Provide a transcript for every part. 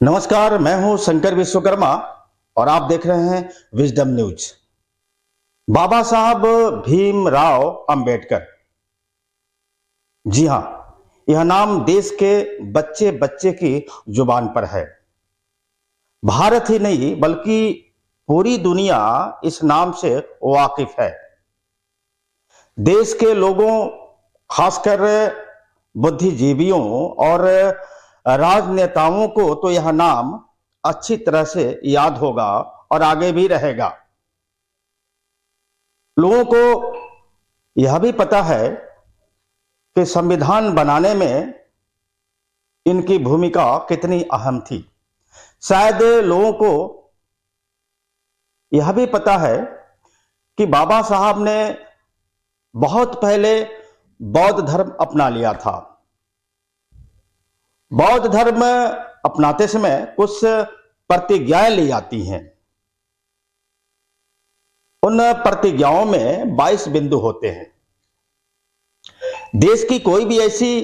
नमस्कार, मैं हूं शंकर विश्वकर्मा और आप देख रहे हैं विजडम न्यूज। बाबा साहब भीमराव अंबेडकर, जी हां, यह नाम देश के बच्चे बच्चे की जुबान पर है। भारत ही नहीं बल्कि पूरी दुनिया इस नाम से वाकिफ है। देश के लोगों, खासकर बुद्धिजीवियों और राजनेताओं को तो यह नाम अच्छी तरह से याद होगा और आगे भी रहेगा। लोगों को यह भी पता है कि संविधान बनाने में इनकी भूमिका कितनी अहम थी। शायद लोगों को यह भी पता है कि बाबा साहब ने बहुत पहले बौद्ध धर्म अपना लिया था। बौद्ध धर्म अपनाते समय कुछ प्रतिज्ञाएं ली जाती हैं। उन प्रतिज्ञाओं में 22 बिंदु होते हैं। देश की कोई भी ऐसी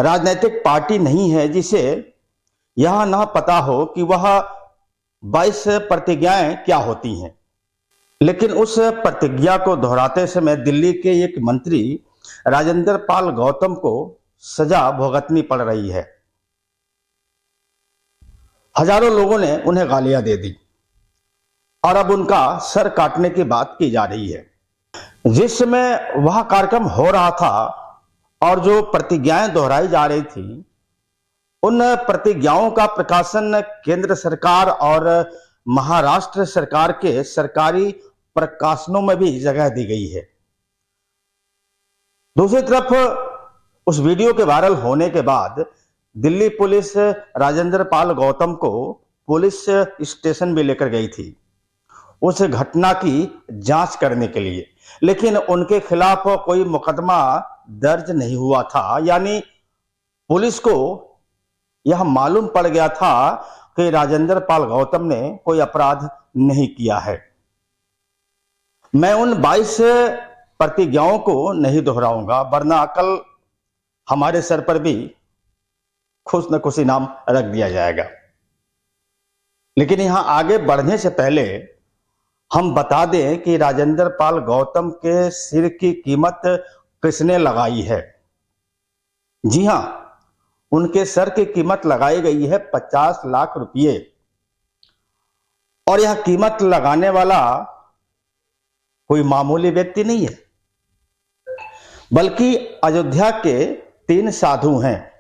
राजनीतिक पार्टी नहीं है जिसे यह ना पता हो कि वह 22 प्रतिज्ञाएं क्या होती हैं। लेकिन उस प्रतिज्ञा को दोहराते समय दिल्ली के एक मंत्री राजेंद्र पाल गौतम को सजा भुगतनी पड़ रही है। हजारों लोगों ने उन्हें गालियां दे दी और अब उनका सर काटने की बात की जा रही है। जिस समय वह कार्यक्रम हो रहा था और जो प्रतिज्ञाएं दोहराई जा रही थी, उन प्रतिज्ञाओं का प्रकाशन केंद्र सरकार और महाराष्ट्र सरकार के सरकारी प्रकाशनों में भी जगह दी गई है। दूसरी तरफ उस वीडियो के वायरल होने के बाद दिल्ली पुलिस राजेंद्र पाल गौतम को पुलिस स्टेशन भी लेकर गई थी उस घटना की जांच करने के लिए, लेकिन उनके खिलाफ कोई मुकदमा दर्ज नहीं हुआ था। यानी पुलिस को यह मालूम पड़ गया था कि राजेंद्र पाल गौतम ने कोई अपराध नहीं किया है। मैं उन 22 प्रतिज्ञाओं को नहीं दोहराऊंगा, वरना कल हमारे सर पर भी खुश न खुश इनाम रख दिया जाएगा। लेकिन यहां आगे बढ़ने से पहले हम बता दें कि राजेंद्र पाल गौतम के सिर की कीमत किसने लगाई है। जी हां, उनके सर की कीमत लगाई गई है 50 लाख रुपये। और यह कीमत लगाने वाला कोई मामूली व्यक्ति नहीं है, बल्कि अयोध्या के 3 साधु हैं।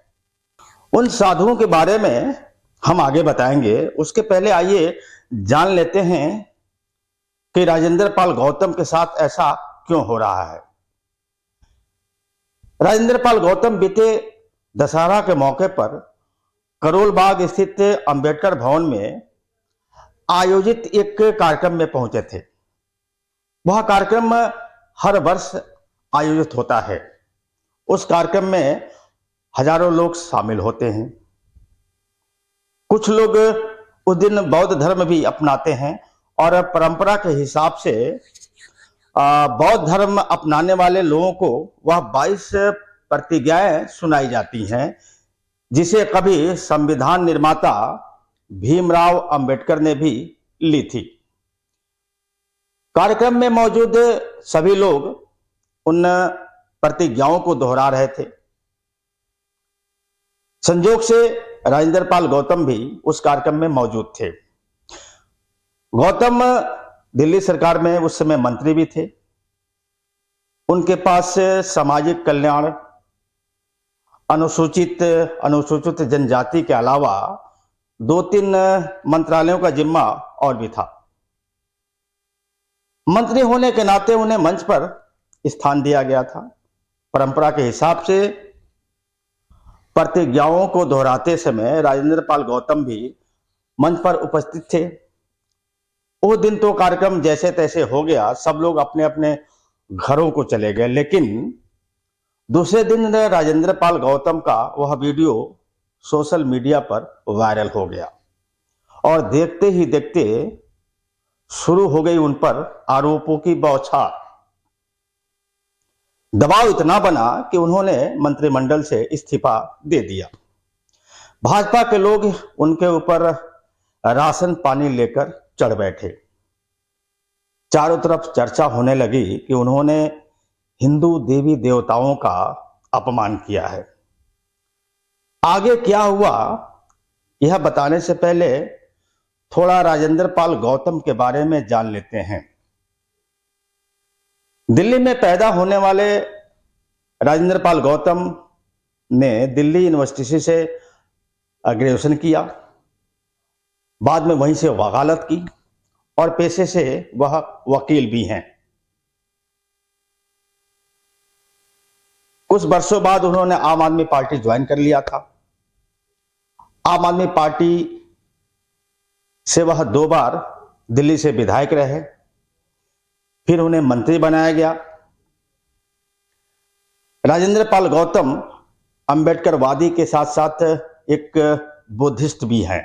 उन साधुओं के बारे में हम आगे बताएंगे। उसके पहले आइए जान लेते हैं कि राजेंद्र पाल गौतम के साथ ऐसा क्यों हो रहा है। राजेंद्र पाल गौतम बीते दशहरा के मौके पर करोल बाग स्थित अंबेडकर भवन में आयोजित एक कार्यक्रम में पहुंचे थे। वह कार्यक्रम हर वर्ष आयोजित होता है। उस कार्यक्रम में हजारों लोग शामिल होते हैं। कुछ लोग उस दिन बौद्ध धर्म भी अपनाते हैं और परंपरा के हिसाब से बौद्ध धर्म अपनाने वाले लोगों को वह 22 प्रतिज्ञाएं सुनाई जाती हैं, जिसे कभी संविधान निर्माता भीमराव अंबेडकर ने भी ली थी। कार्यक्रम में मौजूद सभी लोग उन प्रतिज्ञाओं को दोहरा रहे थे। संयोग से राजेंद्र पाल गौतम भी उस कार्यक्रम में मौजूद थे। गौतम दिल्ली सरकार में उस समय मंत्री भी थे। उनके पास सामाजिक कल्याण, अनुसूचित जनजाति के अलावा 2-3 मंत्रालयों का जिम्मा और भी था। मंत्री होने के नाते उन्हें मंच पर स्थान दिया गया था। परंपरा के हिसाब से प्रतिज्ञाओं को दोहराते समय राजेंद्र पाल गौतम भी मंच पर उपस्थित थे। उस दिन तो कार्यक्रम जैसे तैसे हो गया, सब लोग अपने अपने घरों को चले गए। लेकिन दूसरे दिन राजेंद्र पाल गौतम का वह वीडियो सोशल मीडिया पर वायरल हो गया और देखते ही देखते शुरू हो गई उन पर आरोपों की बौछार। दबाव इतना बना कि उन्होंने मंत्रिमंडल से इस्तीफा दे दिया। भाजपा के लोग उनके ऊपर राशन पानी लेकर चढ़ बैठे। चारों तरफ चर्चा होने लगी कि उन्होंने हिंदू देवी देवताओं का अपमान किया है। आगे क्या हुआ यह बताने से पहले थोड़ा राजेंद्र पाल गौतम के बारे में जान लेते हैं। दिल्ली में पैदा होने वाले राजेंद्र पाल गौतम ने दिल्ली यूनिवर्सिटी से ग्रेजुएशन किया, बाद में वहीं से वकालत की और पेशे से वह वकील भी हैं। कुछ वर्षों बाद उन्होंने आम आदमी पार्टी ज्वाइन कर लिया था। आम आदमी पार्टी से वह 2 बार दिल्ली से विधायक रहे, फिर उन्हें मंत्री बनाया गया। राजेंद्र पाल गौतम अंबेडकरवादी के साथ साथ एक बुद्धिस्ट भी हैं।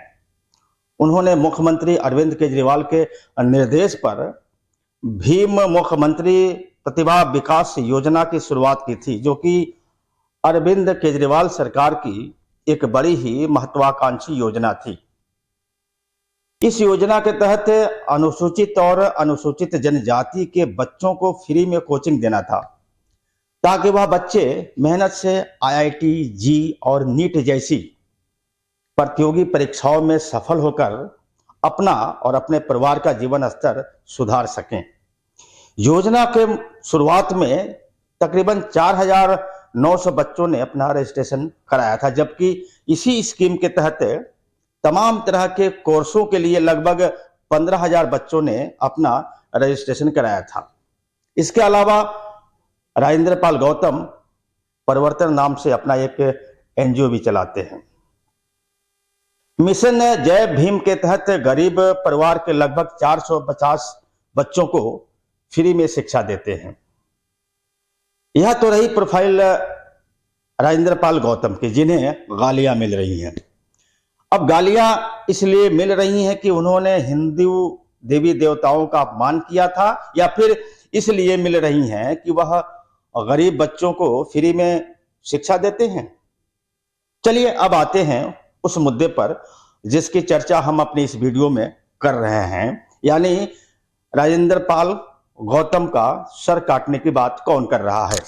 उन्होंने मुख्यमंत्री अरविंद केजरीवाल के निर्देश पर भीम मुख्यमंत्री प्रतिभा विकास योजना की शुरुआत की थी, जो कि अरविंद केजरीवाल सरकार की एक बड़ी ही महत्वाकांक्षी योजना थी। इस योजना के तहत अनुसूचित और अनुसूचित जनजाति के बच्चों को फ्री में कोचिंग देना था, ताकि वह बच्चे मेहनत से IIT, जी और नीट जैसी प्रतियोगी परीक्षाओं में सफल होकर अपना और अपने परिवार का जीवन स्तर सुधार सकें। योजना के शुरुआत में तकरीबन 4,900 बच्चों ने अपना रजिस्ट्रेशन कराया था, जबकि इसी स्कीम के तहत तमाम तरह के कोर्सों के लिए लगभग 15,000 बच्चों ने अपना रजिस्ट्रेशन कराया था। इसके अलावा राजेंद्र पाल गौतम परिवर्तन नाम से अपना एक NGO भी चलाते हैं। मिशन जय भीम के तहत गरीब परिवार के लगभग 450 बच्चों को फ्री में शिक्षा देते हैं। यह तो रही प्रोफाइल राजेंद्र पाल गौतम की, जिन्हें गालियां मिल रही हैं। अब गालियां इसलिए मिल रही हैं कि उन्होंने हिंदू देवी देवताओं का अपमान किया था, या फिर इसलिए मिल रही हैं कि वह गरीब बच्चों को फ्री में शिक्षा देते हैं। चलिए अब आते हैं उस मुद्दे पर जिसकी चर्चा हम अपनी इस वीडियो में कर रहे हैं, यानी राजेंद्र पाल गौतम का सर काटने की बात कौन कर रहा है।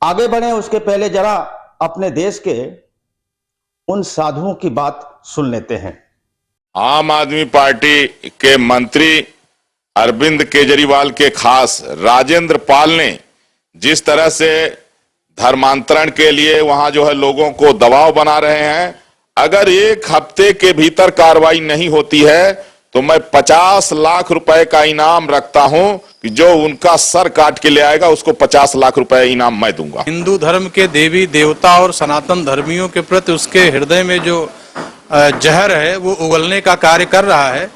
आगे बढ़े उसके पहले जरा अपने देश के उन साधुओं की बात सुन लेते हैं। आम आदमी पार्टी के मंत्री अरविंद केजरीवाल के खास राजेंद्र पाल ने जिस तरह से धर्मांतरण के लिए वहां जो है लोगों को दबाव बना रहे हैं, अगर 1 हफ्ते के भीतर कार्रवाई नहीं होती है तो मैं 50 लाख रुपए का इनाम रखता हूं कि जो उनका सर काट के ले आएगा उसको 50 लाख रुपए इनाम मैं दूंगा। हिंदू धर्म के देवी देवता और सनातन धर्मियों के प्रति उसके हृदय में जो जहर है वो उगलने का कार्य कर रहा है।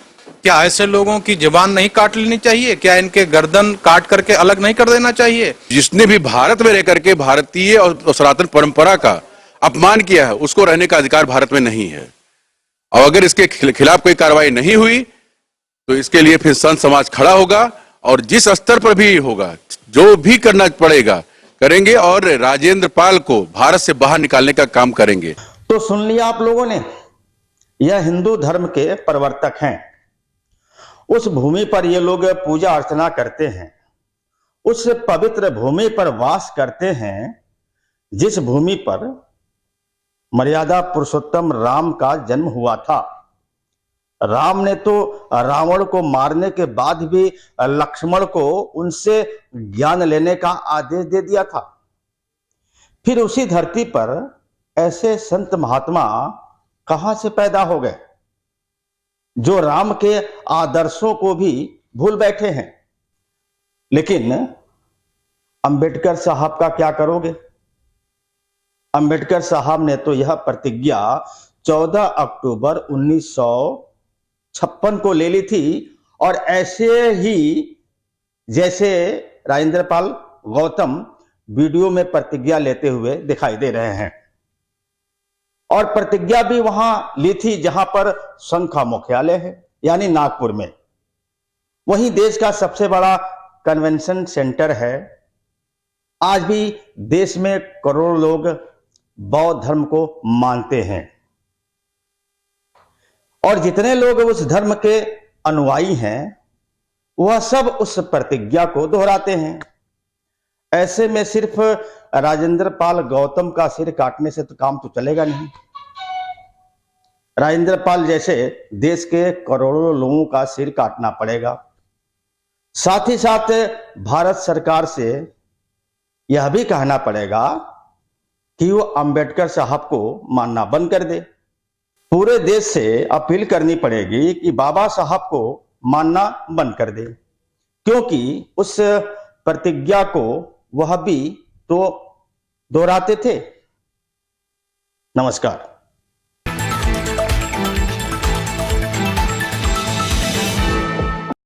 क्या ऐसे लोगों की जुबान नहीं काट लेनी चाहिए? क्या इनके गर्दन काट करके अलग नहीं कर देना चाहिए? जिसने भी भारत में रहकर के भारतीय और सनातन परंपरा का अपमान किया है उसको रहने का अधिकार भारत में नहीं है। और अगर इसके खिलाफ कोई कार्रवाई नहीं हुई तो इसके लिए फिर संत समाज खड़ा होगा और जिस स्तर पर भी होगा जो भी करना पड़ेगा करेंगे और राजेंद्र पाल को भारत से बाहर निकालने का काम करेंगे। तो सुन लिया आप लोगों ने, यह हिंदू धर्म के प्रवर्तक हैं। उस भूमि पर ये लोग पूजा अर्चना करते हैं, उस पवित्र भूमि पर वास करते हैं जिस भूमि पर मर्यादा पुरुषोत्तम राम का जन्म हुआ था। राम ने तो रावण को मारने के बाद भी लक्ष्मण को उनसे ज्ञान लेने का आदेश दे दिया था। फिर उसी धरती पर ऐसे संत महात्मा कहां से पैदा हो गए जो राम के आदर्शों को भी भूल बैठे हैं। लेकिन अंबेडकर साहब का क्या करोगे? अंबेडकर साहब ने तो यह प्रतिज्ञा 14 अक्टूबर 1956 को ले ली थी, और ऐसे ही जैसे राजेंद्र पाल गौतम वीडियो में प्रतिज्ञा लेते हुए दिखाई दे रहे हैं। और प्रतिज्ञा भी वहां ली थी जहां पर संघ का मुख्यालय है, यानी नागपुर में। वही देश का सबसे बड़ा कन्वेंशन सेंटर है। आज भी देश में करोड़ों लोग बौद्ध धर्म को मानते हैं और जितने लोग उस धर्म के अनुयायी हैं वह सब उस प्रतिज्ञा को दोहराते हैं। ऐसे में सिर्फ राजेंद्र पाल गौतम का सिर काटने से तो काम तो चलेगा नहीं। राजेंद्र पाल जैसे देश के करोड़ों लोगों का सिर काटना पड़ेगा। साथ ही साथ भारत सरकार से यह भी कहना पड़ेगा कि वो अंबेडकर साहब को मानना बंद कर दे। पूरे देश से अपील करनी पड़ेगी कि बाबा साहब को मानना बंद कर दे, क्योंकि उस प्रतिज्ञा को वह भी तो दोहराते थे। नमस्कार।